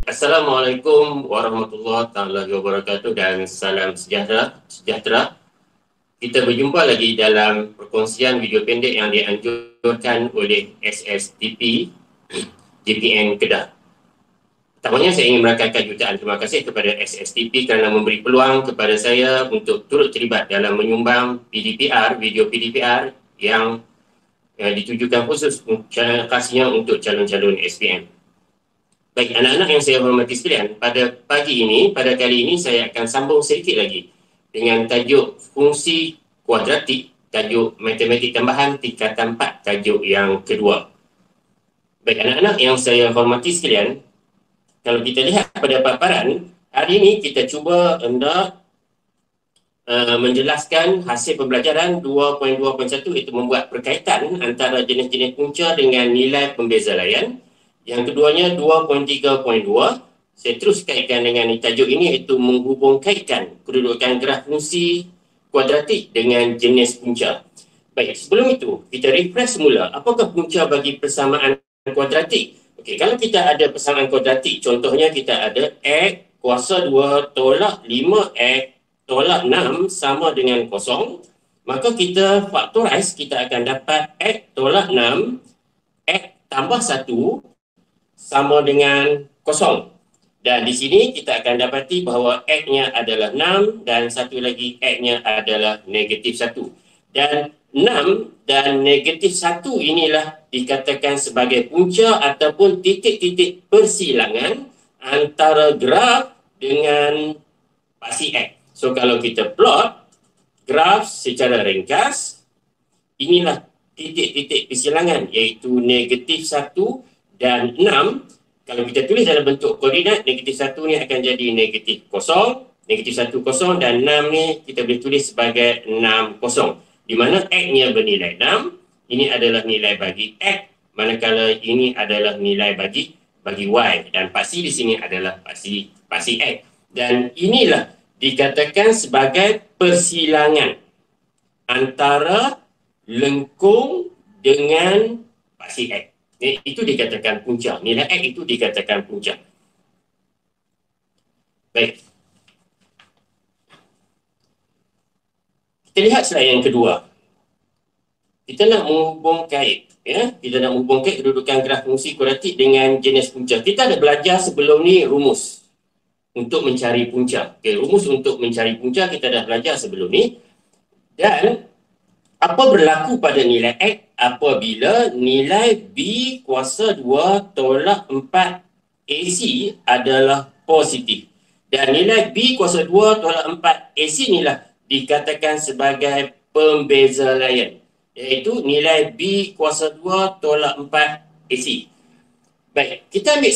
Assalamualaikum warahmatullahi taala wabarakatuh dan salam sejahtera. Kita berjumpa lagi dalam perkongsian video pendek yang dianjurkan oleh SSTP JPN Kedah. Pertamanya saya ingin merakamkan jutaan terima kasih kepada SSTP kerana memberi peluang kepada saya untuk turut terlibat dalam menyumbang PDPR, video PDPR yang ditujukan khusus khasnya untuk calon-calon SPM. Baik, anak-anak yang saya hormati sekalian, pada kali ini saya akan sambung sedikit lagi dengan tajuk fungsi kuadratik, tajuk matematik tambahan tingkatan 4, tajuk yang kedua. Baik, anak-anak yang saya hormati sekalian, kalau kita lihat pada paparan, hari ini kita cuba hendak menjelaskan hasil pembelajaran 2.2.1 itu membuat perkaitan antara jenis-jenis punca dengan nilai pembeza layan. Yang keduanya 2.3.2, saya terus kaitkan dengan tajuk ini, iaitu menghubungkaitkan kedudukan graf fungsi kuadratik dengan jenis punca. Baik, sebelum itu kita refresh semula, apakah punca bagi persamaan kuadratik? Okey, kalau kita ada persamaan kuadratik, contohnya kita ada X kuasa 2 tolak 5X tolak 6 sama dengan kosong, maka kita factorize, kita akan dapat X tolak 6 X tambah 1 sama dengan kosong. Dan di sini kita akan dapati bahawa X-nya adalah 6 dan satu lagi X-nya adalah negatif 1. Dan 6 dan negatif 1 inilah dikatakan sebagai punca ataupun titik-titik persilangan antara graf dengan paksi X. So kalau kita plot graf secara ringkas, inilah titik-titik persilangan, iaitu negatif 1 dan 6. Kalau kita tulis dalam bentuk koordinat, negatif 1 ni akan jadi negatif 0, negatif 1 0, dan 6 ni kita boleh tulis sebagai 6 0. Di mana X-nya bernilai 6, ini adalah nilai bagi X, manakala ini adalah nilai bagi Y, dan paksi di sini adalah paksi X. Dan inilah dikatakan sebagai persilangan antara lengkung dengan paksi X. Itu dikatakan punca. Nilai X itu dikatakan punca. Baik. Kita lihat slide yang kedua. Kita nak menghubungkait, kita nak menghubungkait kedudukan graf fungsi kuadratik dengan jenis punca. Kita ada belajar sebelum ni rumus untuk mencari punca. Okay, rumus untuk mencari punca kita dah belajar sebelum ni. Dan apa berlaku pada nilai X apabila nilai B kuasa 2 tolak 4 AC adalah positif. Dan nilai B kuasa 2 tolak 4 AC inilah dikatakan sebagai pembeza layan, iaitu nilai B kuasa 2 tolak 4 AC. Baik, kita ambil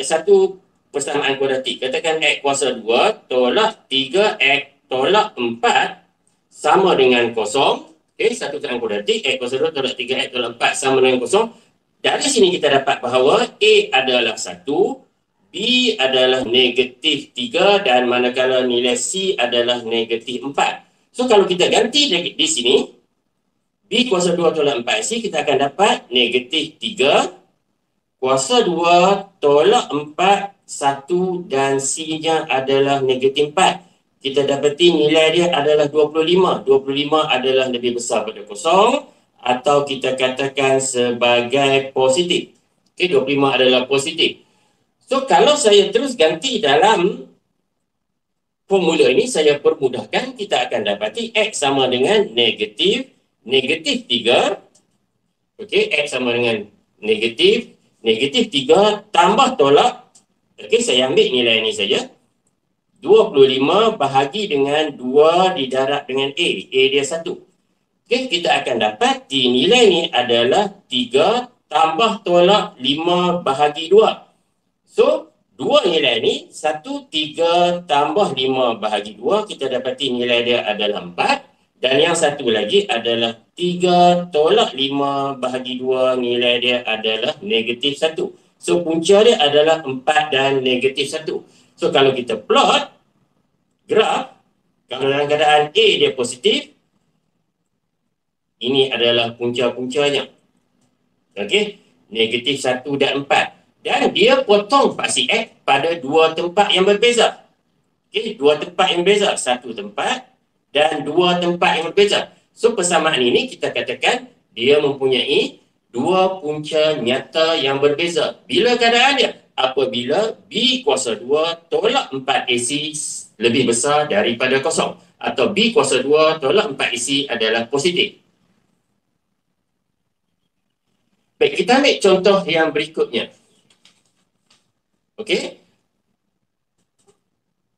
satu persamaan kuadratik. Katakan X kuasa 2 tolak 3X tolak 4 sama dengan kosong. Okay, satu persamaan kuadratik, X kuasa 2 tolak 3X tolak 4 sama dengan kosong. Dari sini kita dapat bahawa A adalah 1, B adalah negatif 3 dan manakala nilai C adalah negatif 4. So kalau kita ganti di sini, B kuasa 2 tolak 4C, kita akan dapat negatif 3 kuasa 2 tolak 4, 1 dan C-nya adalah negatif 4. Kita dapati nilai dia adalah 25. 25 adalah lebih besar pada kosong atau kita katakan sebagai positif. Okay, 25 adalah positif. So, kalau saya terus ganti dalam formula ini, saya permudahkan, kita akan dapati X sama dengan negatif 3. Okay, X sama dengan negatif 3 tambah tolak. Okay, saya ambil nilai ini saja. 25 bahagi dengan 2 didarab dengan A. A dia 1. Okay, kita akan dapat nilai ni adalah 3 tambah tolak 5 bahagi 2. So, 2 nilai ni, 1, 3 tambah 5 bahagi 2, kita dapati nilai dia adalah 4. Dan yang satu lagi adalah 3 tolak 5 bahagi 2, nilai dia adalah negatif 1. So, punca dia adalah 4 dan negatif 1. So, kalau kita plot graf, kalau dalam keadaan A dia positif, ini adalah punca-puncanya. Okey, negatif 1 dan 4. Dan dia potong paksi X pada dua tempat yang berbeza. Okey, dua tempat yang berbeza. Satu tempat dan dua tempat yang berbeza. So, persamaan ini kita katakan dia mempunyai dua punca nyata yang berbeza. Bila keadaan dia? Apabila B kuasa 2 tolak 4 AC lebih besar daripada kosong. Atau B kuasa 2 tolak 4 AC adalah positif. Baik, kita ambil contoh yang berikutnya. Okey.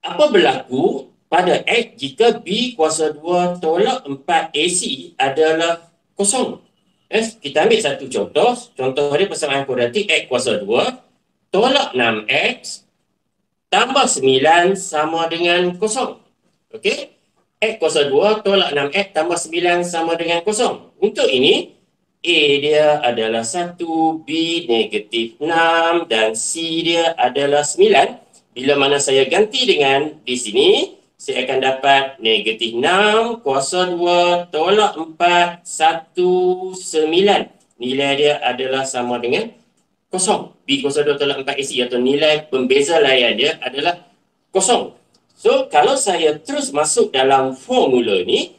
Apa berlaku pada X jika B kuasa 2 tolak 4 AC adalah kosong? Kita ambil satu contoh. Contoh dia persamaan kuadratik X kuasa 2 tolak 6X tambah 9 sama dengan kosong. Okey? X kuasa 2 tolak 6X tambah 9 sama dengan kosong. Untuk ini, A dia adalah 1, B negatif 6 dan C dia adalah 9. Bila mana saya ganti dengan di sini, saya akan dapat negatif 6 kuasa 2 tolak 4, 1, 9. Nilai dia adalah sama dengan kosong. B kuasa 2 tolak 4 AC atau nilai pembeza layan dia adalah kosong. So, kalau saya terus masuk dalam formula ni,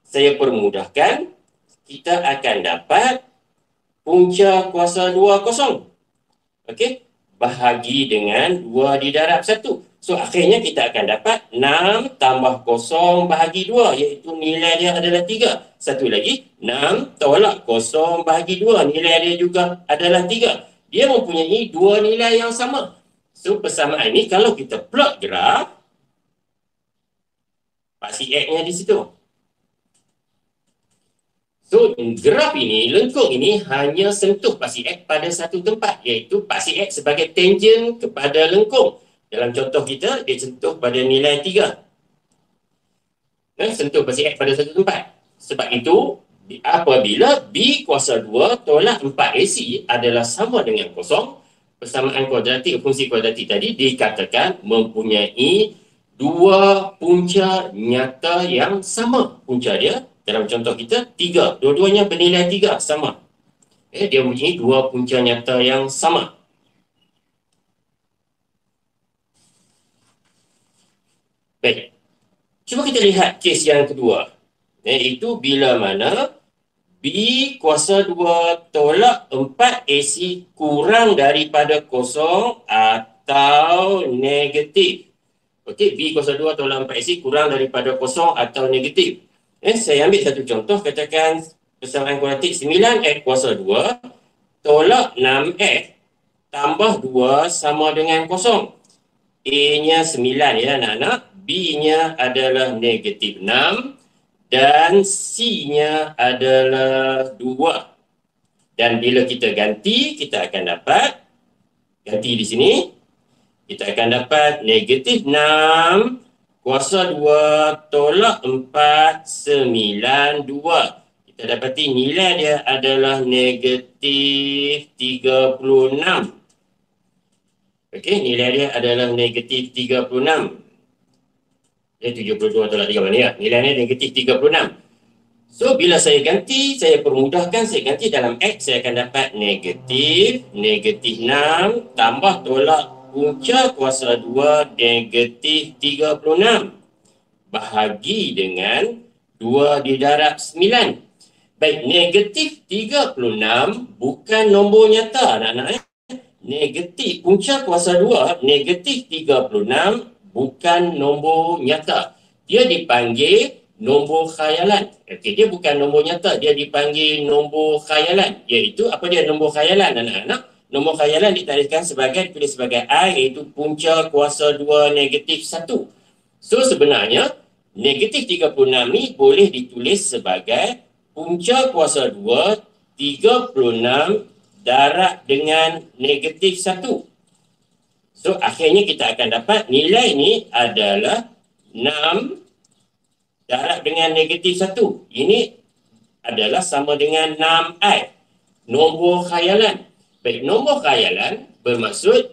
saya permudahkan, kita akan dapat punca kuasa 2 kosong. Okey? Bahagi dengan 2 didarab 1. So, akhirnya kita akan dapat 6 tambah kosong bahagi 2, iaitu nilai dia adalah 3. Satu lagi, 6 tolak kosong bahagi 2, nilai dia juga adalah 3. Dia mempunyai dua nilai yang sama. So, persamaan ini kalau kita plot graf, paksi X-nya di situ. So, graf ini, lengkung ini hanya sentuh paksi X pada satu tempat, iaitu paksi X sebagai tangent kepada lengkung. Dalam contoh kita, dia sentuh pada nilai 3. Sentuh paksi X pada satu tempat. Sebab itu, apabila B kuasa 2 tolak 4 AC adalah sama dengan kosong, persamaan kuadratik fungsi kuadratik tadi dikatakan mempunyai dua punca nyata yang sama. Punca dia dalam contoh kita 3. Dua-duanya bernilai 3 sama. Dia mempunyai dua punca nyata yang sama. Baik. Cuba kita lihat kes yang kedua. Iaitu bila mana B kuasa 2 tolak 4 AC kurang daripada kosong atau negatif. Okey, B kuasa 2 tolak 4 AC kurang daripada kosong atau negatif. Saya ambil satu contoh, katakan persamaan kuadratik 9X kuasa 2 tolak 6X tambah 2 sama dengan kosong. A-nya 9 ya anak-anak, B-nya adalah negatif 6 dan C-nya adalah 2. Dan bila kita ganti, kita akan dapat, ganti di sini, kita akan dapat negatif 6 kuasa 2 tolak 4, 9, 2. Kita dapati nilai dia adalah negatif 36. Okey, nilai dia adalah negatif 36. 72 tolak 3 mana ya? Nilainya negatif 36. So, bila saya ganti, saya permudahkan, saya ganti dalam X, saya akan dapat negatif 6 tambah tolak punca kuasa 2 negatif 36 bahagi dengan 2 didarab 9. Baik, negatif 36 bukan nombor nyata anak-anak. Negatif punca kuasa 2 negatif 36 bukan nombor nyata. Dia dipanggil nombor khayalan. Okey, dia bukan nombor nyata, dia dipanggil nombor khayalan. Iaitu apa dia nombor khayalan anak-anak? Nombor khayalan ditarikkan sebagai, ditulis sebagai I, iaitu punca kuasa 2 negatif 1. So sebenarnya negatif 36 ni boleh ditulis sebagai punca kuasa 2 36 darab dengan negatif 1. So, akhirnya kita akan dapat nilai ni adalah 6 darab dengan negatif 1. Ini adalah sama dengan 6i. Nombor khayalan. Baik, nombor khayalan bermaksud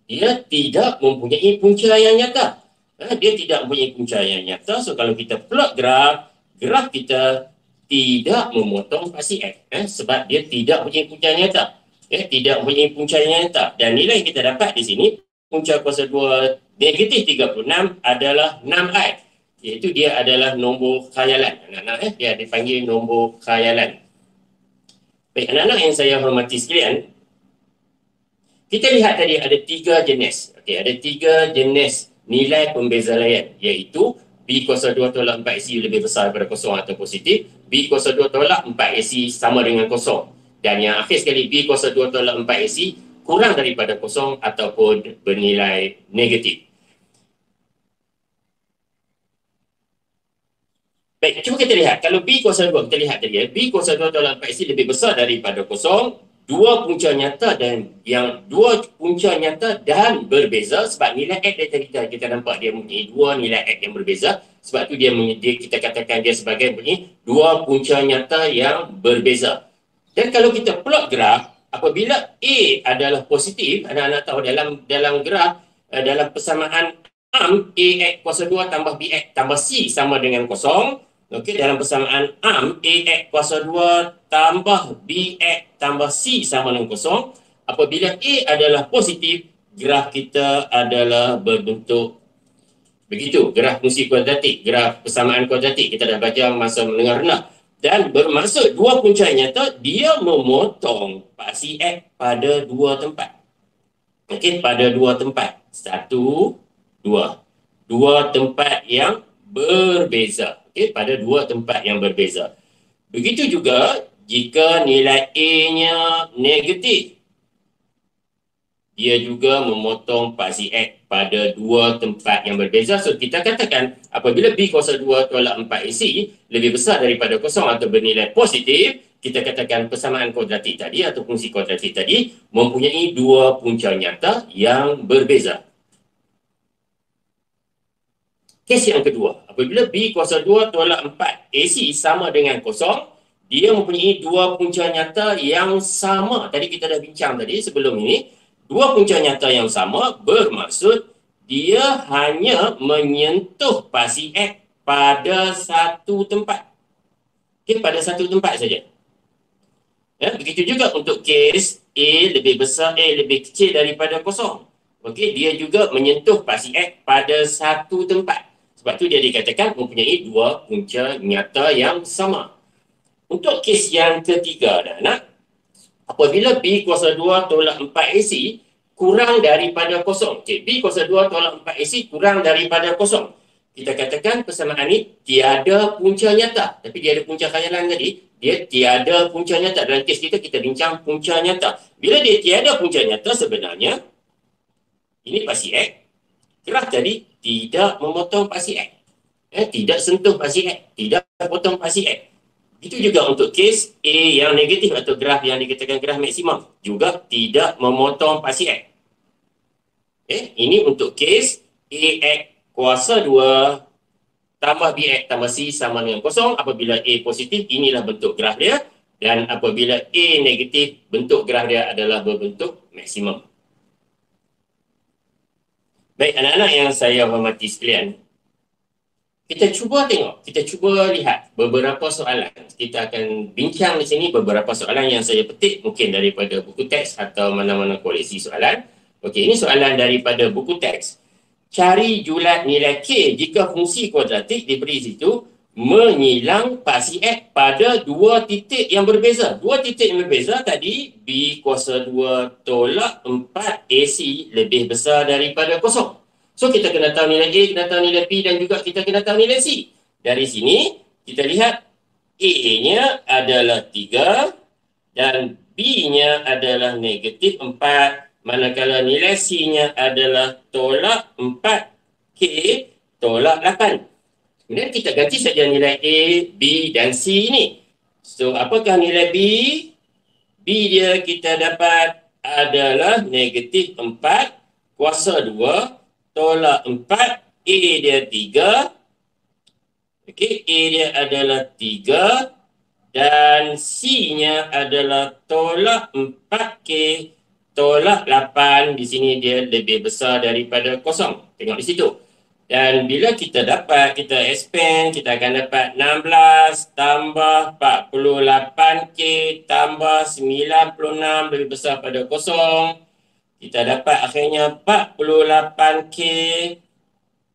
dia tidak mempunyai punca yang nyata. Dia tidak mempunyai punca yang nyata. So, kalau kita plot graf kita tidak memotong paksi X. Sebab dia tidak mempunyai punca nyata. tidak mempunyai punca yang nyata. Dan nilai yang kita dapat di sini, punca kuasa 2 negatif 36 adalah 6i. Iaitu dia adalah nombor khayalan. Anak-anak, dia dipanggil nombor khayalan. Baik, anak-anak yang saya hormati sekalian, kita lihat tadi ada 3 jenis. Okey, ada 3 jenis nilai pembeza layan, iaitu B kuasa 2 tolak 4 AC lebih besar daripada kosong atau positif, B kuasa 2 tolak 4 AC sama dengan kosong. Dan yang akhir sekali, B kuasa 2 tolak 4 AC kurang daripada kosong ataupun bernilai negatif. Baik, cuba kita lihat. Kalau B kuasa 2, kita lihat tadi, B kuasa 2 tolak 4 AC lebih besar daripada kosong, dua punca nyata dan berbeza, sebab nilai X dari tadi kita nampak dia mempunyai dua nilai X yang berbeza. Sebab tu kita katakan dia sebagai mempunyai dua punca nyata yang berbeza. Dan kalau kita plot graf, apabila A adalah positif, anak-anak tahu dalam graf, dalam persamaan arm AX kuasa 2 tambah BX tambah C sama dengan kosong. Okey, dalam persamaan arm AX kuasa 2 tambah BX tambah C sama dengan kosong. Apabila A adalah positif, graf kita adalah berbentuk begitu. Graf fungsi kuadratik, graf persamaan kuadratik. Kita dah baca masa mendengar rendah. Dan bermaksud dua punca nyata, dia memotong paksi X pada dua tempat. Okey, pada dua tempat. Satu, dua. Dua tempat yang berbeza. Okey, pada dua tempat yang berbeza. Begitu juga jika nilai A-nya negatif, dia juga memotong paksi X pada dua tempat yang berbeza. So, kita katakan apabila B kuasa 2 tolak 4AC lebih besar daripada kosong atau bernilai positif, kita katakan persamaan kuadratik tadi atau fungsi kuadratik tadi mempunyai dua punca nyata yang berbeza. Kes yang kedua, apabila B kuasa 2 tolak 4 AC sama dengan kosong, dia mempunyai dua punca nyata yang sama. Tadi kita dah bincang tadi sebelum ini, dua punca nyata yang sama bermaksud dia hanya menyentuh paksi X pada satu tempat. Okay, pada satu tempat saja. Ya, begitu juga untuk kes A lebih besar, A lebih kecil daripada kosong. Okey, dia juga menyentuh paksi X pada satu tempat. Sebab tu dia dikatakan mempunyai dua punca nyata yang sama. Untuk kes yang ketiga, anak-anak, apabila B kuasa 2 tolak 4 AC kurang daripada kosong. Okay, B kuasa 2 tolak 4 AC kurang daripada kosong. Kita katakan persamaan ini tiada punca nyata. Tapi dia ada punca khayalan tadi. Dia tiada punca nyata. Dalam kes kita bincang punca nyata. Bila dia tiada punca nyata, sebenarnya ini paksi X. Graf tadi tidak memotong paksi X. Tidak sentuh paksi X. Tidak potong paksi X. Itu juga untuk kes A yang negatif atau graf yang dikatakan graf maksimum. Juga tidak memotong paksi X. Ini untuk kes AX kuasa 2 tambah BX tambah C sama dengan kosong. Apabila A positif, inilah bentuk graf dia. Dan apabila A negatif, bentuk graf dia adalah berbentuk maksimum. Baik, anak-anak yang saya hormati sekalian, kita cuba lihat beberapa soalan. Kita akan bincang di sini beberapa soalan yang saya petik mungkin daripada buku teks atau mana-mana koleksi soalan. Okey, ini soalan daripada buku teks. Cari julat nilai K jika fungsi kuadratik diberi situ menyilang paksi X pada dua titik yang berbeza. Dua titik yang berbeza tadi, B kuasa 2 tolak 4 AC lebih besar daripada kosong. So, kita kena tahu nilai A, kena tahu nilai P dan juga kita kena tahu nilai C. Dari sini, kita lihat A-nya adalah 3 dan B-nya adalah negatif 4. Manakala nilai C-nya adalah tolak 4K tolak 8. Kemudian kita ganti saja nilai A, B dan C ini. So, apakah nilai B? B dia kita dapat adalah negatif 4 kuasa 2 tolak 4. A dia 3. Okey, A dia adalah 3. Dan C-nya adalah tolak 4K tolak 8. Di sini dia lebih besar daripada kosong. Tengok di situ. Dan bila kita dapat, kita expand, kita akan dapat 16 tambah 48K tambah 96 lebih besar pada kosong. Kita dapat akhirnya 48K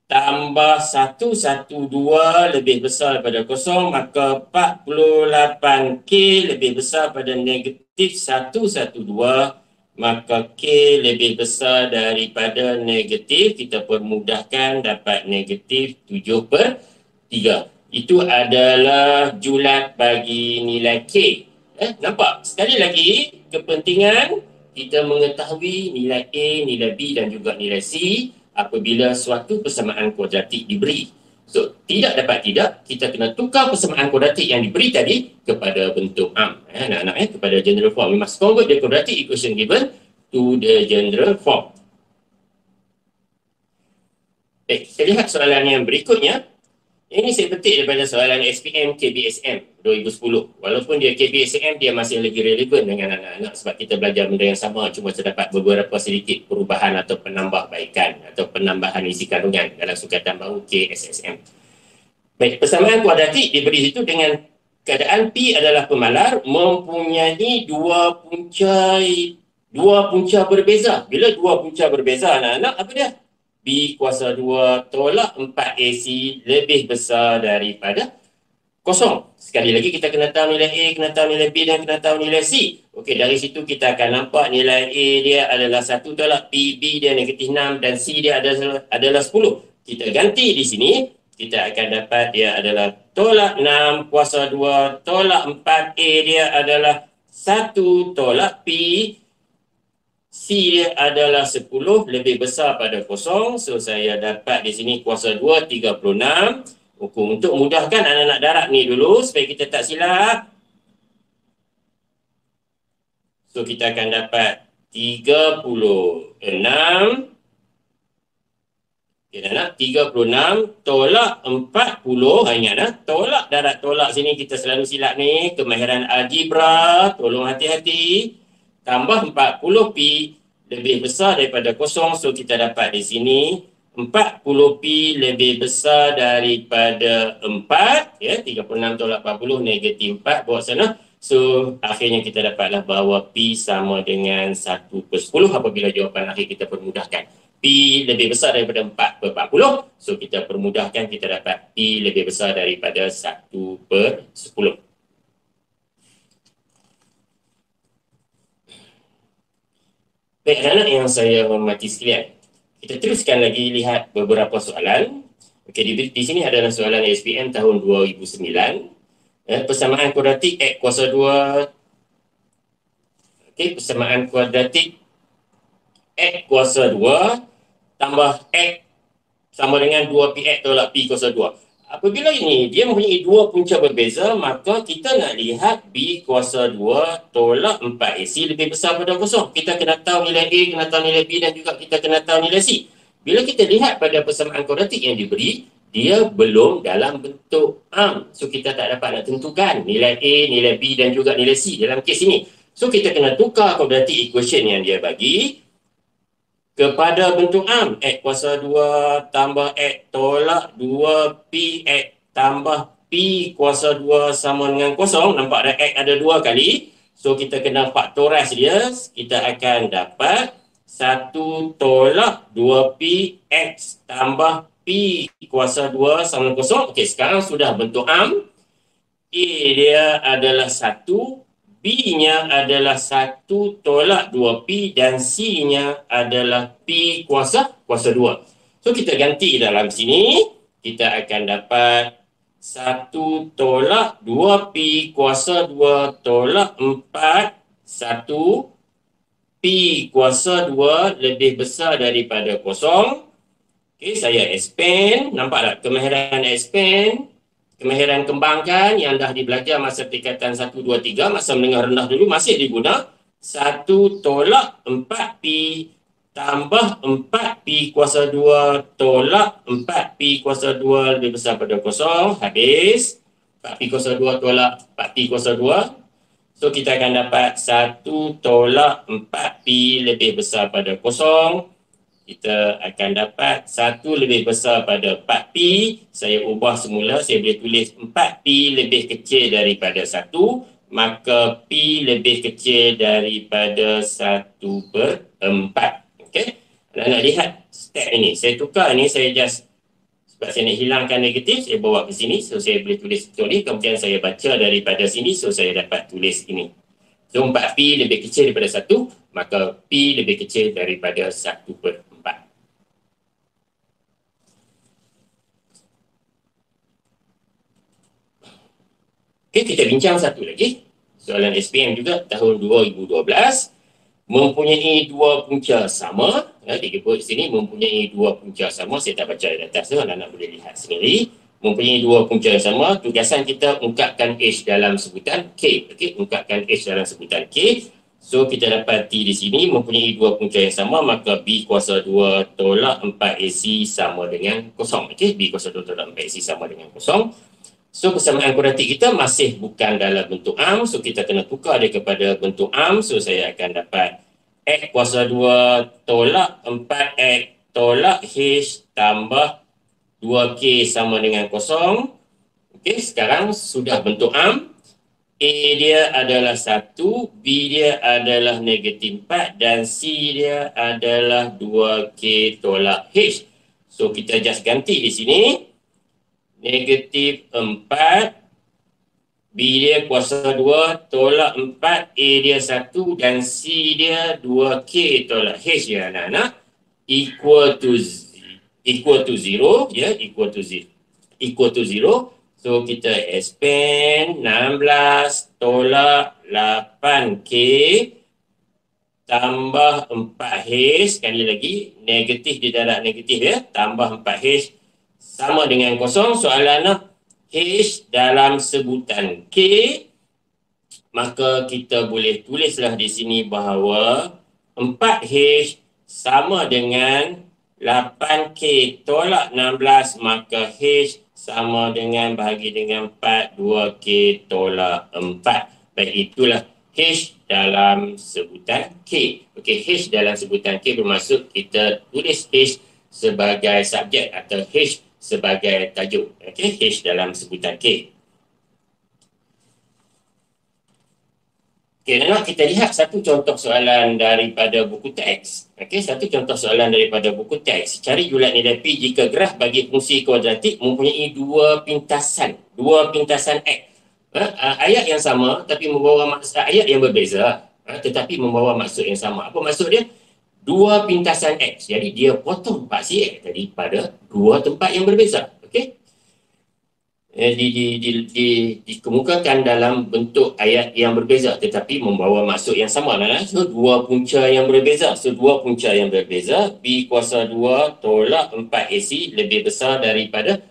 tambah 112 lebih besar daripada kosong, maka 48K lebih besar pada negatif 112, maka K lebih besar daripada negatif, kita permudahkan dapat negatif 7/3. Itu adalah julat bagi nilai K. Nampak? Sekali lagi, kepentingan kita mengetahui nilai A, nilai B dan juga nilai C apabila suatu persamaan kuadratik diberi. So, tidak dapat tidak, kita kena tukar persamaan kuadratik yang diberi tadi kepada bentuk am. Anak-anak, kepada general form. We must convert the quadratic equation given to the general form. Baik, kita lihat soalan yang berikutnya. Ini saya petik daripada soalan SPM KBSM 2010. Walaupun dia KBSM, dia masih lagi relevan dengan anak-anak sebab kita belajar benda yang sama, cuma terdapat beberapa sedikit perubahan atau penambahbaikan atau penambahan isi kandungan dalam sukatan baru KSSM. Baik, persamaan kuadratik diberi itu dengan keadaan P adalah pemalar mempunyai dua punca berbeza. Bila dua punca berbeza, anak-anak, apa dia? B kuasa 2 tolak 4AC lebih besar daripada kosong. Sekali lagi kita kena tahu nilai A, kena tahu nilai B dan kena tahu nilai C. Okey, dari situ kita akan nampak nilai A dia adalah 1 tolak P, B dia negatif 6 dan C dia adalah 10. Kita ganti di sini, kita akan dapat dia adalah tolak 6 kuasa 2 tolak 4, A dia adalah 1 tolak P, C dia adalah 10 lebih besar pada kosong. So, saya dapat di sini kuasa 2, 36. Untuk mudahkan anak-anak darab ni dulu supaya kita tak silap. So, kita akan dapat 36. Okay, anak, 36 tolak 40. Ingat, tolak darab tolak sini kita selalu silap ni. Kemahiran algebra, tolong hati-hati. Tambah 40P lebih besar daripada kosong. So, kita dapat di sini 40P lebih besar daripada 4. Ya, 36 tolak 40 negatif 4 bawa sana. So, akhirnya kita dapatlah bahawa P sama dengan 1/10 apabila jawapan akhir kita permudahkan. P lebih besar daripada 4/40. So, kita permudahkan, kita dapat P lebih besar daripada 1/10. Baik, anak-anak yang saya hormati sekalian, kita teruskan lagi lihat beberapa soalan. Okey, di sini adalah soalan SPM tahun 2009. Persamaan kuadratik X kuasa 2. Okey, persamaan kuadratik X kuasa 2 tambah X sama dengan 2PX tolak P kuasa 2. Apabila ini dia mempunyai dua punca berbeza, maka kita nak lihat B kuasa 2 tolak 4AC lebih besar pada kosong. Kita kena tahu nilai A, kena tahu nilai B dan juga kita kena tahu nilai C. Bila kita lihat pada persamaan kuadratik yang diberi, dia belum dalam bentuk am. So, kita tak dapat nak tentukan nilai A, nilai B dan juga nilai C dalam kes ini. So, kita kena tukar quadratic equation yang dia bagi kepada bentuk am. X kuasa 2 tambah X tolak 2PX tambah P kuasa 2 sama dengan kosong. Nampak dah X ada 2 kali. So, kita kena faktorize dia. Kita akan dapat 1 tolak 2PX tambah P kuasa 2 sama dengan kosong. Okey, sekarang sudah bentuk am. A dia adalah 1. B-nya adalah 1 tolak 2P dan C-nya adalah P kuasa 2. So, kita ganti dalam sini. Kita akan dapat 1 tolak 2P kuasa 2 tolak 4. 1 P kuasa 2 lebih besar daripada kosong. Okey, saya expand. Nampak tak kemahiran expand? Kemahiran kembangkan yang dah dibelajar masa tingkatan 1, 2, 3, masa menengah rendah dulu masih diguna. 1 tolak 4P tambah 4P kuasa 2 tolak 4P kuasa 2 lebih besar pada kosong. Habis. 4P kuasa 2 tolak 4P kuasa 2. So, kita akan dapat 1 tolak 4P lebih besar pada kosong. kita akan dapat 1 lebih besar pada 4P. Saya ubah semula, saya boleh tulis 4P lebih kecil daripada 1, maka P lebih kecil daripada 1/4. Okey, nak lihat step ini. Saya tukar ini, saya just, sebab saya nak hilangkan negatif, saya bawa ke sini. So, saya boleh tulis contoh ni, kemudian saya baca daripada sini, so saya dapat tulis ini. So, 4P lebih kecil daripada 1, maka P lebih kecil daripada 1/4. Okey, kita bincang satu lagi. Soalan SPM juga tahun 2012. Mempunyai dua punca sama. Disebut di sini mempunyai dua punca sama. Saya tak baca di atas tu, anak-anak boleh lihat sendiri. Mempunyai dua punca sama. Tugasan kita ungkapkan H dalam sebutan K. Okey, ungkapkan H dalam sebutan K. So, kita dapati di sini mempunyai dua punca yang sama, maka B kuasa 2 tolak 4AC sama dengan kosong. Okey, B kuasa 2 tolak 4AC sama dengan kosong. So, persamaan kuadratik kita masih bukan dalam bentuk ARM. So, kita kena tukar dia kepada bentuk ARM. So, saya akan dapat X kuasa 2 tolak 4X tolak H tambah 2K sama dengan kosong. Okey, sekarang sudah bentuk ARM. A dia adalah 1, B dia adalah negatif 4 dan C dia adalah 2K tolak H. So, kita just ganti di sini. Negatif 4, B dia kuasa 2 tolak 4, A dia 1 dan C dia 2K tolak H ya anak-anak, equal to 0 ya, equal to 0. So kita expand 16 tolak 8K tambah 4H, sekali lagi negatif di darab negatif ya, tambah 4H sama dengan kosong. Soalan H dalam sebutan K, maka kita boleh tulislah di sini bahawa 4H sama dengan 8K tolak 16, maka H sama dengan bahagi dengan 4, 2K tolak 4. Baik, itulah H dalam sebutan K. Okey, H dalam sebutan K bermaksud kita tulis H sebagai subjek atau H sebagai tajuk. Okey, H dalam sebutan K. Okey, nak kita lihat satu contoh soalan daripada buku teks. Okey, satu contoh soalan daripada buku teks. Cari julat nilai P jika graf bagi fungsi kuadratik mempunyai dua pintasan X. Ayat yang sama tapi membawa maksud, ayat yang berbeza tetapi membawa maksud yang sama. Apa maksud dia? Dua pintasan X. Jadi dia potong paksi X daripada dua tempat yang berbeza. Okey. Dikemukakan dalam bentuk ayat yang berbeza tetapi membawa maksud yang sama. So, dua punca yang berbeza. So, dua punca yang berbeza. B kuasa 2 tolak 4AC lebih besar daripada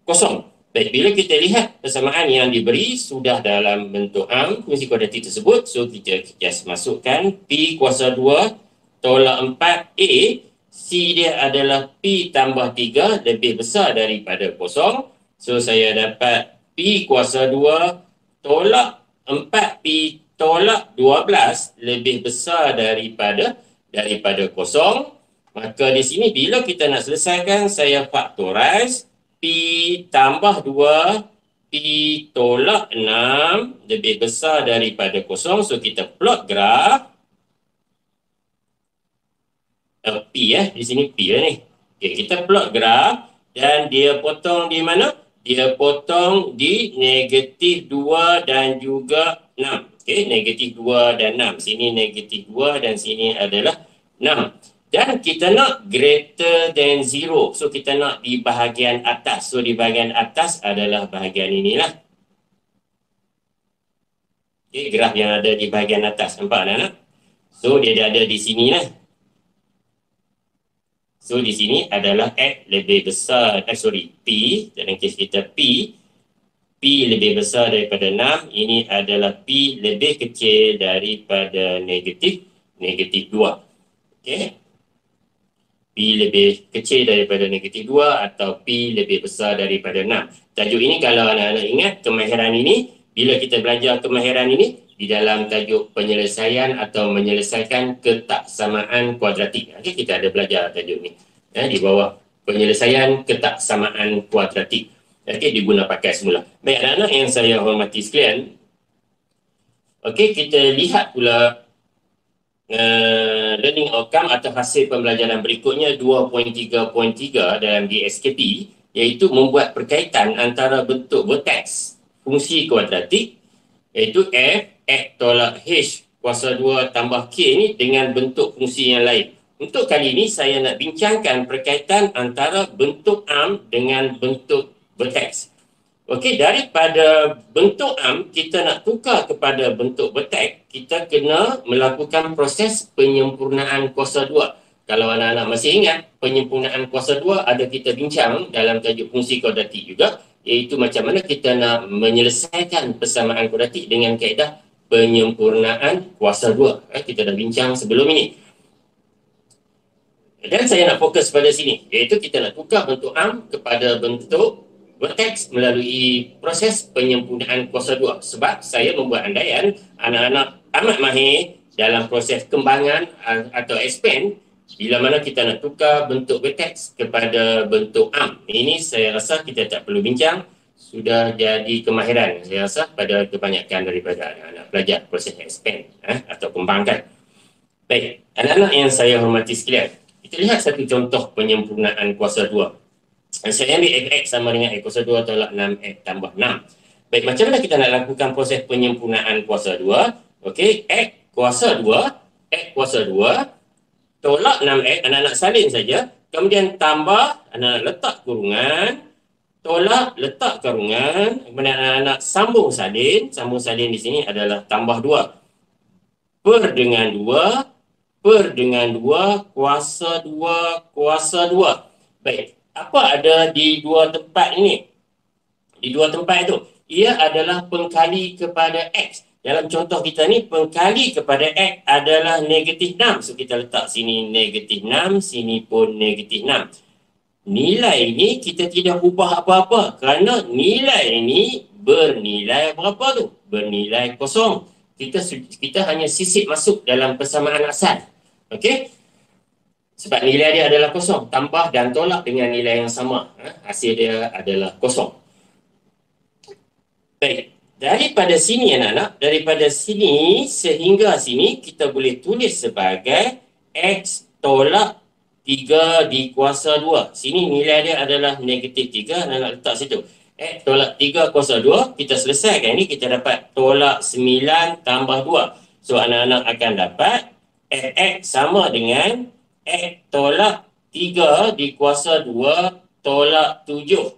kosong. Baik, bila kita lihat persamaan yang diberi sudah dalam bentuk ARM, fungsi kuadratik tersebut. So, kita just masukkan P kuasa 2 tolak 4A, C dia adalah P tambah 3 lebih besar daripada kosong. So, saya dapat P kuasa 2 tolak 4P tolak 12 lebih besar daripada kosong. Maka di sini bila kita nak selesaikan, saya factorize P tambah 2, P tolak 6 lebih besar daripada kosong. So, kita plot graf. P di sini P lah ni. Okay, kita plot graf dan dia potong di mana? Dia potong di negatif 2 dan juga 6. Okay, negatif 2 dan 6. Sini negatif 2 dan sini adalah 6. Dan kita nak greater than 0. So, kita nak di bahagian atas. So, di bahagian atas adalah bahagian inilah. Okay, graf yang ada di bahagian atas. Nampak anak-anak? So, dia ada di sini lah. So, di sini adalah X lebih besar, P, dalam kes kita P lebih besar daripada 6, ini adalah P lebih kecil daripada negatif 2. Okey. P lebih kecil daripada negatif 2 atau P lebih besar daripada 6. Tajuk ini kalau anak-anak ingat, kemahiran ini, bila kita belajar kemahiran ini, di dalam tajuk penyelesaian atau menyelesaikan ketaksamaan kuadratik. Okay, kita ada belajar tajuk ni di bawah penyelesaian ketaksamaan kuadratik. Okay, diguna pakai semula. Baik, anak-anak yang saya hormati sekalian, okay, kita lihat pula learning outcome atau hasil pembelajaran berikutnya 2.3.3 dalam DSKP, iaitu membuat perkaitan antara bentuk vertex fungsi kuadratik, iaitu f x tolak h kuasa 2 tambah k ni dengan bentuk fungsi yang lain. Untuk kali ini saya nak bincangkan perkaitan antara bentuk arm dengan bentuk vertex. Okey, daripada bentuk arm kita nak tukar kepada bentuk vertex, kita kena melakukan proses penyempurnaan kuasa 2. Kalau anak-anak masih ingat, penyempurnaan kuasa 2 ada kita bincang dalam tajuk fungsi kuadratik juga, iaitu macam mana kita nak menyelesaikan persamaan kuadratik dengan kaedah penyempurnaan kuasa 2. Kita dah bincang sebelum ini. Dan saya nak fokus pada sini, iaitu kita nak tukar bentuk arm kepada bentuk vertex melalui proses penyempurnaan kuasa 2. Sebab saya membuat andaian anak-anak amat mahir dalam proses kembangan atau expand bila mana kita nak tukar bentuk vertex kepada bentuk arm. Ini saya rasa kita tak perlu bincang, sudah jadi kemahiran saya rasa pada kebanyakan daripada anak-anak pelajar proses expand atau kembangkan. Baik, anak-anak yang saya hormati sekalian, kita lihat satu contoh penyempurnaan kuasa 2. Saya ambil fx sama dengan x kuasa 2 tolak 6x tambah 6. Baik, macam mana kita nak lakukan proses penyempurnaan kuasa 2? Okey, x kuasa 2 tolak 6x, anak-anak salin saja. Kemudian tambah, anak-anak letak kurungan, tolak, letak kurungan. Kemudian anak-anak sambung salin. Sambung salin di sini adalah tambah 2. Per dengan 2, per dengan 2, kuasa 2, kuasa 2. Baik. Apa ada di dua tempat ini? Di dua tempat itu, ia adalah pengkali kepada X. Dalam contoh kita ni, pengkali kepada X adalah negatif 6. So, kita letak sini negatif 6, sini pun negatif 6. Nilai ini kita tidak ubah apa-apa kerana nilai ini bernilai berapa tu? Bernilai kosong. Kita hanya sisip masuk dalam persamaan asal. Okey? Sebab nilai dia adalah kosong, tambah dan tolak dengan nilai yang sama. Hasil dia adalah kosong. Baik, daripada sini anak-anak, daripada sini sehingga sini kita boleh tulis sebagai X tolak 3 di kuasa 2. Sini nilai dia adalah negatif 3, anak-anak letak situ. X tolak 3 kuasa 2, kita selesaikan ini, kita dapat tolak 9 tambah 2. So anak-anak akan dapat X sama dengan X tolak 3 di kuasa 2 tolak 7.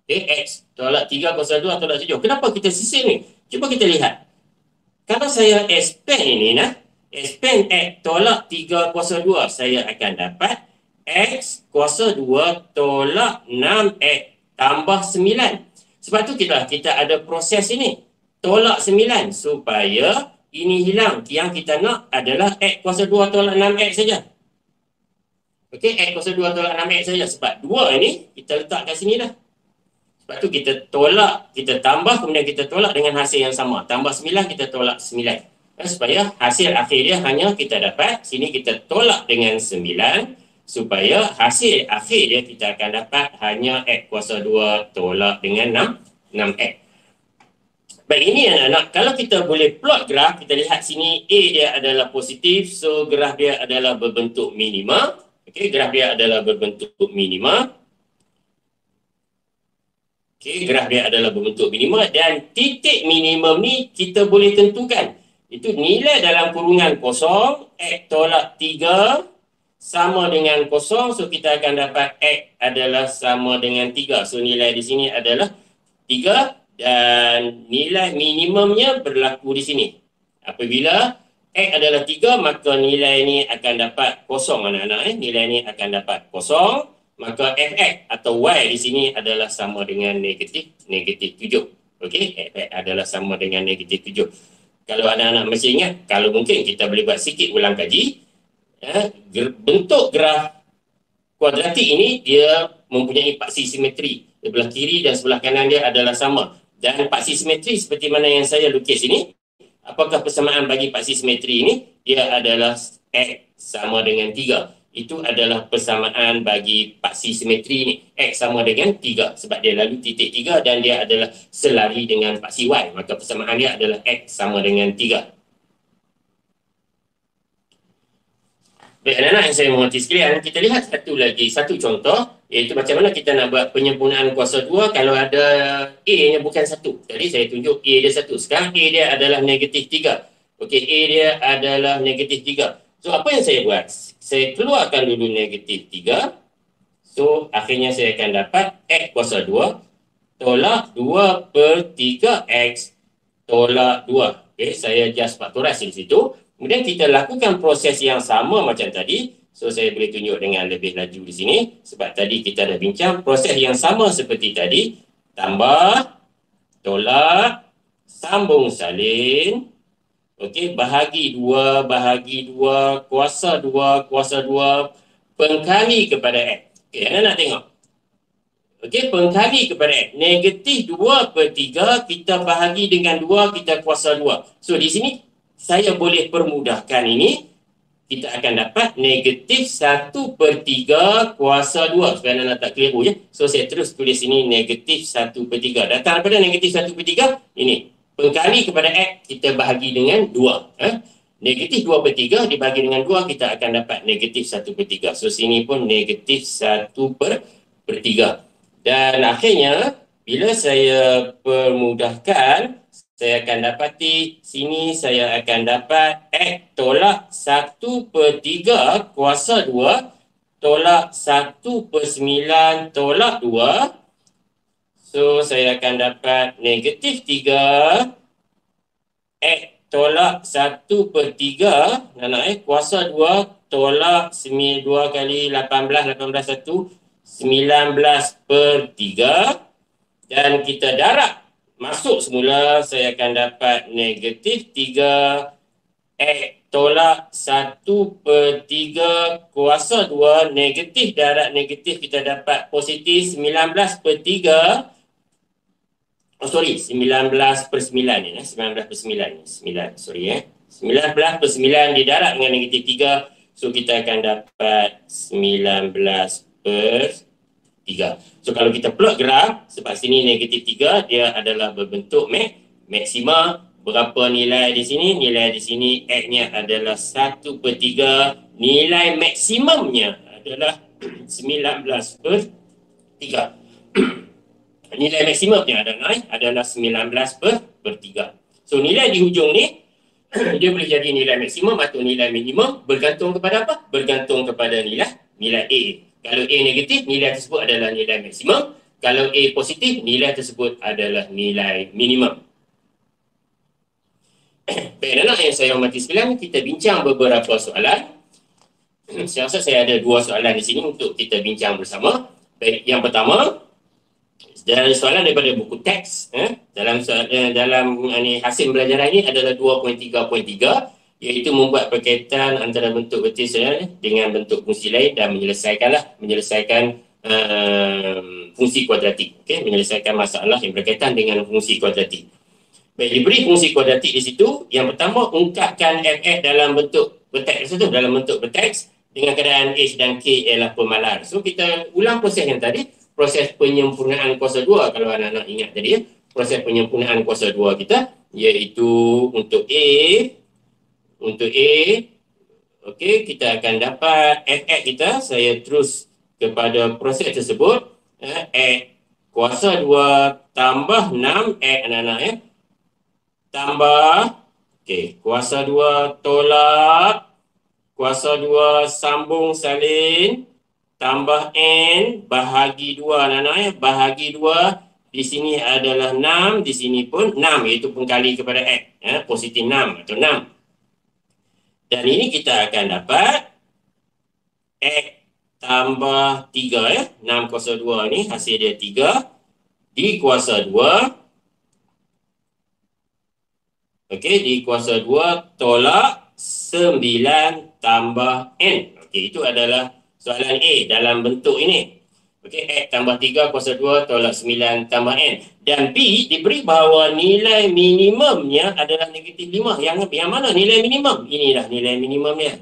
Okay, X tolak 3 kuasa 2 tolak 7. Kenapa kita sisip ni? Cuba kita lihat. Kalau saya expand ini, expand X tolak 3 kuasa 2, saya akan dapat X kuasa 2 tolak 6X tambah 9. Sebab tu kita ada proses ini. Tolak 9 supaya ini hilang. Yang kita nak adalah X kuasa 2 tolak 6X saja. Okey, X kuasa 2 tolak 6X saja. Sebab 2 ini kita letak kat sini dah. Sebab tu kita tolak, kita tambah, kemudian kita tolak dengan hasil yang sama. Tambah 9, kita tolak 9. Supaya hasil akhir dia hanya kita dapat, sini kita tolak dengan 9. Supaya hasil akhir dia kita akan dapat hanya X kuasa 2 tolak dengan 6X. Baik, ini anak-anak, kalau kita boleh plot graf, kita lihat sini A dia adalah positif, so graf dia adalah berbentuk minima. Okey, graf dia adalah berbentuk minima. Okey, graf dia adalah berbentuk minima dan titik minimum ni kita boleh tentukan. Itu nilai dalam kurungan kosong, X tolak 3 sama dengan kosong, so kita akan dapat X adalah sama dengan 3. So nilai di sini adalah 3 dan nilai minimumnya berlaku di sini. Apabila X adalah 3, maka nilai ni akan dapat kosong anak-anak. Nilai ni akan dapat kosong. Maka Fx atau Y di sini adalah sama dengan negatif 7. Okey, Fx adalah sama dengan negatif 7. Kalau anak-anak masih ingat, kalau mungkin kita boleh buat sikit ulang kaji. Bentuk graf kuadratik ini dia mempunyai paksi simetri. Sebelah kiri dan sebelah kanan dia adalah sama. Dan paksi simetri seperti mana yang saya lukis ini Apakah persamaan bagi paksi simetri ini? Dia adalah X sama dengan 3. Itu adalah persamaan bagi paksi simetri ini. X sama dengan 3. Sebab dia lalu titik 3 dan dia adalah selari dengan paksi Y. Maka persamaan dia adalah X sama dengan 3. Baik, anak-anak yang saya menghormati sekalian, kita lihat satu contoh, iaitu macam mana kita nak buat penyempurnaan kuasa 2 kalau ada A-nya bukan 1. Tadi saya tunjuk A dia 1. Sekarang A dia adalah negatif 3. Okey, A dia adalah negatif 3. So, apa yang saya buat? Saya keluarkan dulu negatif 3. So, akhirnya saya akan dapat X kuasa 2 tolak 2/3X tolak 2. Okey, saya just faktorisasi di situ. Kemudian kita lakukan proses yang sama macam tadi. So, saya boleh tunjuk dengan lebih laju di sini. Sebab tadi kita dah bincang proses yang sama seperti tadi. Tambah, tolak, sambung salin. Okey, bahagi 2, kuasa 2, pengkali kepada X. Okey, anda nak tengok. Okey, pengkali kepada X. Negatif 2/3, kita bahagi dengan 2, kita kuasa 2. So, di sini saya boleh permudahkan ini. Kita akan dapat negatif 1/3 kuasa 2. Supaya anda tak keliru je. So, saya terus tulis sini negatif 1/3. Datang daripada negatif 1/3, ini. Pengkali kepada X, kita bahagi dengan 2. Negatif 2/3 dibahagi dengan 2, kita akan dapat negatif 1/3. So, sini pun negatif 1/3. Dan akhirnya, bila saya permudahkan, saya akan dapati sini saya akan dapat X tolak 1/3 kuasa 2 tolak 1/9 tolak 2. So, saya akan dapat negatif 3 X tolak 1/3 kuasa 2 tolak 2 kali 18, 1, 19/3. Dan kita darab masuk semula, saya akan dapat negatif 3 X tolak 1/3 kuasa 2. Negatif darab negatif, kita dapat positif 19/3. 19/9 ni. 19/9 didarab dengan negatif 3. So, kita akan dapat 19/3. So, kalau kita plot graf, sebab sini negatif 3, dia adalah berbentuk maksima. Berapa nilai di sini? Nilai di sini X-nya adalah 1/3. Nilai maksimumnya adalah 19/3. Nilai maksimumnya adalah 19/3. So, nilai di hujung ni, dia boleh jadi nilai maksimum atau nilai minimum. Bergantung kepada apa? Bergantung kepada nilai A. Kalau A negatif, nilai tersebut adalah nilai maksimum. Kalau A positif, nilai tersebut adalah nilai minimum. Baik, anak yang saya hormati sekalian, kita bincang beberapa soalan. Saya rasa saya ada 2 soalan di sini untuk kita bincang bersama. Baik, yang pertama, dalam soalan daripada buku teks, dalam hasil pembelajaran ini adalah 2.3.3, iaitu membuat berkaitan antara bentuk betis dengan bentuk fungsi lain dan menyelesaikan fungsi kuadratik. Okay? Menyelesaikan masalah yang berkaitan dengan fungsi kuadratik. Baik, diberi fungsi kuadratik di situ. Yang pertama, ungkapkan f(x) dalam bentuk berteks itu, dalam bentuk berteks dengan keadaan h dan k ialah pemalar. So, kita ulang proses yang tadi, proses penyempurnaan kuasa 2. Kalau anak-anak ingat tadi, proses penyempurnaan kuasa 2 kita, iaitu untuk A, okey, kita akan dapat f(x) kita. Saya terus kepada proses tersebut, x kuasa 2 tambah 6x anak-anak, tambah, okey, kuasa 2 tolak kuasa 2 sambung salin tambah n bahagi 2 anak-anak, bahagi 2 di sini adalah 6, di sini pun 6, iaitu pengkali kepada x, positif 6 atau 6. Dan ini kita akan dapat x tambah 3, 6 kuasa 2 ni hasil dia 3 di kuasa 2. Okey, di kuasa 2 tolak 9 tambah n. Okey, itu adalah soalan A dalam bentuk ini. Okey, X tambah 3 kuasa 2 tolak 9 tambah N. Dan P diberi bahawa nilai minimumnya adalah negatif 5. Yang mana nilai minimum? Inilah nilai minimumnya.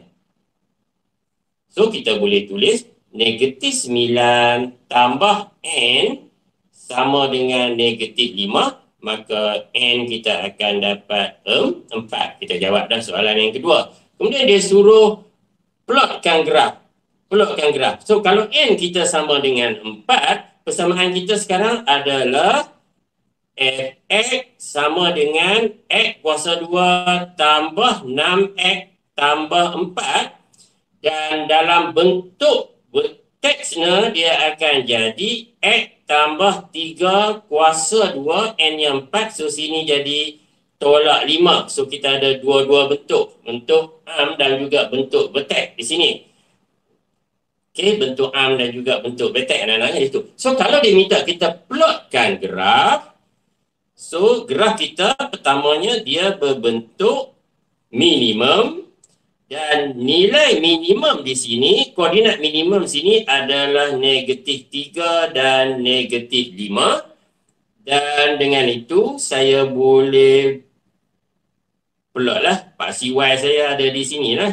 So, kita boleh tulis negatif 9 tambah N sama dengan negatif 5. Maka N kita akan dapat 4. Kita jawab dah soalan yang kedua. Kemudian dia suruh plotkan graf. So, kalau N kita sama dengan 4, persamaan kita sekarang adalah Fx sama dengan X kuasa 2 tambah 6X tambah 4. Dan dalam bentuk vertexnya dia akan jadi X tambah 3 kuasa 2 N yang 4. So, sini jadi tolak 5. So, kita ada dua-dua bentuk. Bentuk arm dan juga bentuk vertex di sini. Okey, bentuk arm dan juga bentuk vertex anak-anak itu. So, kalau dia minta kita plotkan graf. So, graf kita pertamanya dia berbentuk minimum. Dan nilai minimum di sini, koordinat minimum sini adalah negatif 3 dan negatif 5. Dan dengan itu, saya boleh plot lah. Paksi Y saya ada di sini lah.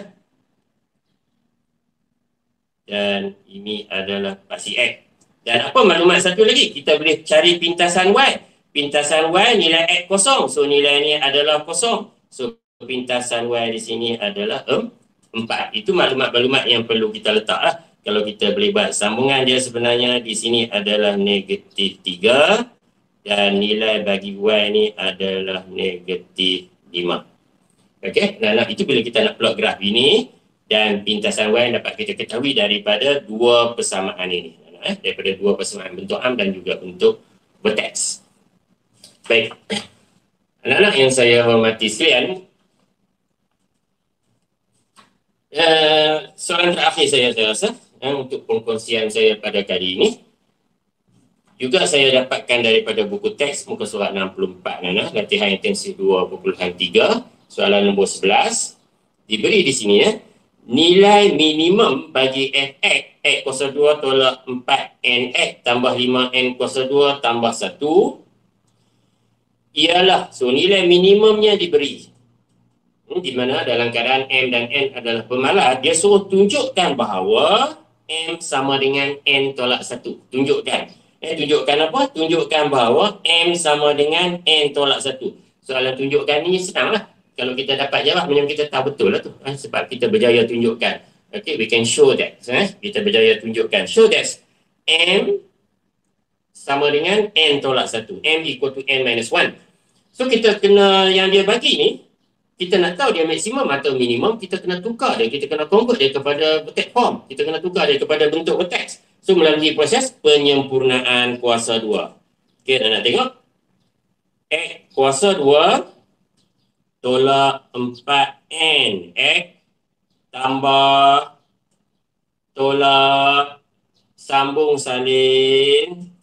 Dan ini adalah paksi X. Dan apa maklumat satu lagi? Kita boleh cari pintasan Y. Pintasan Y nilai X kosong. So, nilai ini adalah kosong. So, pintasan Y di sini adalah 4. Itu maklumat-maklumat yang perlu kita letak lah. Kalau kita boleh buat sambungan dia sebenarnya di sini adalah negatif 3 dan nilai bagi Y ni adalah negatif 5. Okey, nah itu bila kita nak plot graf ini dan pintasan Y dapat kita ketahui daripada dua persamaan ini. Daripada dua persamaan bentuk arm dan juga bentuk vertex. Baik. Anak-anak yang saya hormati sekalian, soalan terakhir saya rasa untuk pengkongsian saya pada kali ini juga saya dapatkan daripada buku teks muka surat 64 latihan intensif 2.3 soalan nombor 11 diberi di sini nilai minimum bagi fx x kuasa 2 tolak 4nx tambah 5n kuasa 2 tambah 1 ialah, so nilai minimumnya diberi di mana dalam keadaan M dan N adalah pemalas, dia suruh tunjukkan bahawa M sama dengan N tolak 1. Tunjukkan. Tunjukkan apa? Tunjukkan bahawa M sama dengan N tolak 1. Soalan tunjukkan ni senang lah. Kalau kita dapat jawab, macam kita tahu betul lah tu. Sebab kita berjaya tunjukkan. Okay, we can show that. Kita berjaya tunjukkan. Show that M sama dengan N tolak 1. M equal to N minus 1. So, kita kena yang dia bagi ni, kita nak tahu dia maksimum atau minimum, kita kena tukar dia, kita kena convert dia kepada vertex form, kita kena tukar dia kepada bentuk vertex. So, melalui proses penyempurnaan kuasa 2. Okey, nak tengok. X kuasa 2 tolak 4n. X tambah tolak sambung salin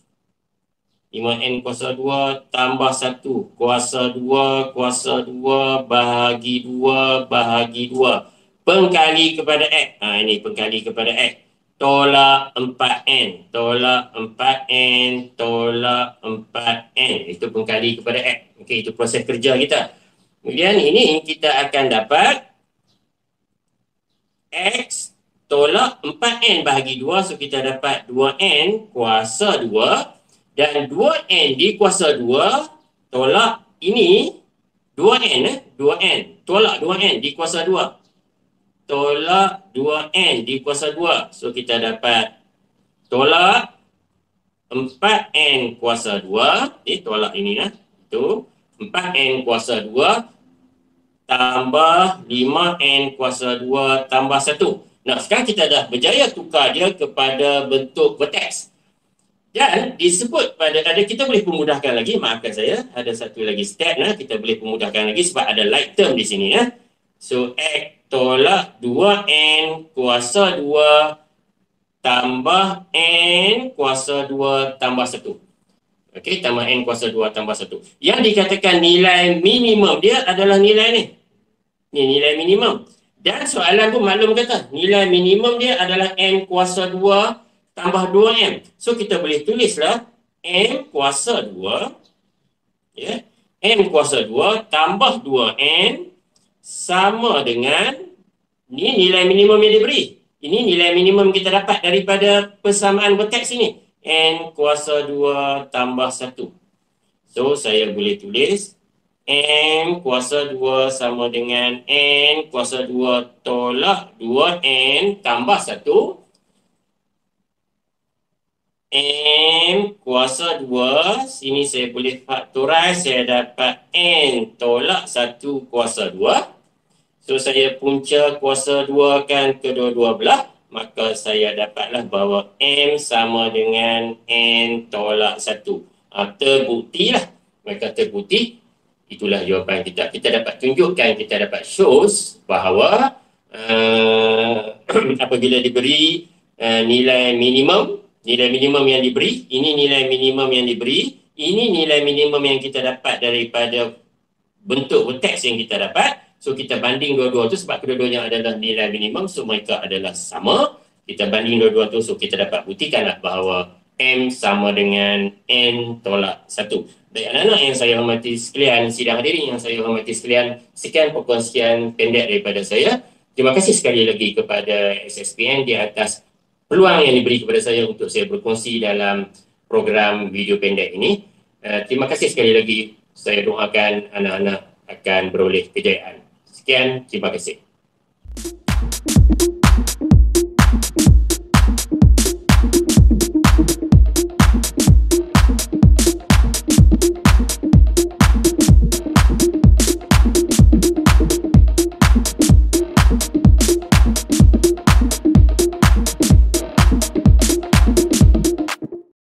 5n kuasa 2 tambah 1 kuasa 2 bahagi 2 pengkali kepada X. Ini pengkali kepada X. Tolak 4n. Tolak 4n. Tolak 4n. Itu pengkali kepada X. Okey, itu proses kerja kita. Kemudian ini kita akan dapat X tolak 4n bahagi 2. So, kita dapat 2n kuasa 2. Dan 2n di kuasa 2 tolak ini 2n tolak 2n di kuasa 2 tolak 2n di kuasa 2. So kita dapat tolak 4n kuasa 2 tolak ini itu 4n kuasa 2 tambah 5n kuasa 2 tambah 1. Nah, sekarang kita dah berjaya tukar dia kepada bentuk vertex. Dan disebut pada, kita boleh pemudahkan lagi, maafkan saya, ada satu lagi step, kita boleh pemudahkan lagi sebab ada like term di sini. So, X tolak 2N kuasa 2 tambah N kuasa 2 tambah 1. Okey, tambah N kuasa 2 tambah 1. Yang dikatakan nilai minimum dia adalah nilai ni. Ni nilai minimum. Dan soalan pun maklum kata, nilai minimum dia adalah N kuasa 2 tambah 2M. So kita boleh tulislah M kuasa 2, ya, M kuasa 2 tambah 2N sama dengan, ni nilai minimum yang diberi. Ini nilai minimum kita dapat daripada persamaan vertex ini. N kuasa 2 tambah 1. So saya boleh tulis M kuasa 2 sama dengan N kuasa 2 tolak 2N tambah 1. M kuasa 2, sini saya boleh faktorize, saya dapat N tolak 1 kuasa 2. So saya punca kuasa 2 kan kedua-dua belah, maka saya dapatlah bahawa M sama dengan N tolak 1. Terbuktilah. Maka terbukti, itulah jawapan kita. Kita dapat tunjukkan, kita dapat shows bahawa apabila diberi nilai minimum yang diberi, ini nilai minimum yang diberi, ini nilai minimum yang kita dapat daripada bentuk vertex yang kita dapat. So kita banding dua-dua tu sebab kedua-duanya adalah nilai minimum, so mereka adalah sama. Kita banding dua-dua tu, so kita dapat buktikanlah bahawa M sama dengan N tolak 1. Baik anak-anak yang saya hormati sekalian, sidang hadirin yang saya hormati sekalian, sekian perkongsian pendek daripada saya. Terima kasih sekali lagi kepada SSPN di atas peluang yang diberi kepada saya untuk saya berkongsi dalam program video pendek ini. Terima kasih sekali lagi. Saya doakan anak-anak akan beroleh kejayaan. Sekian, terima kasih.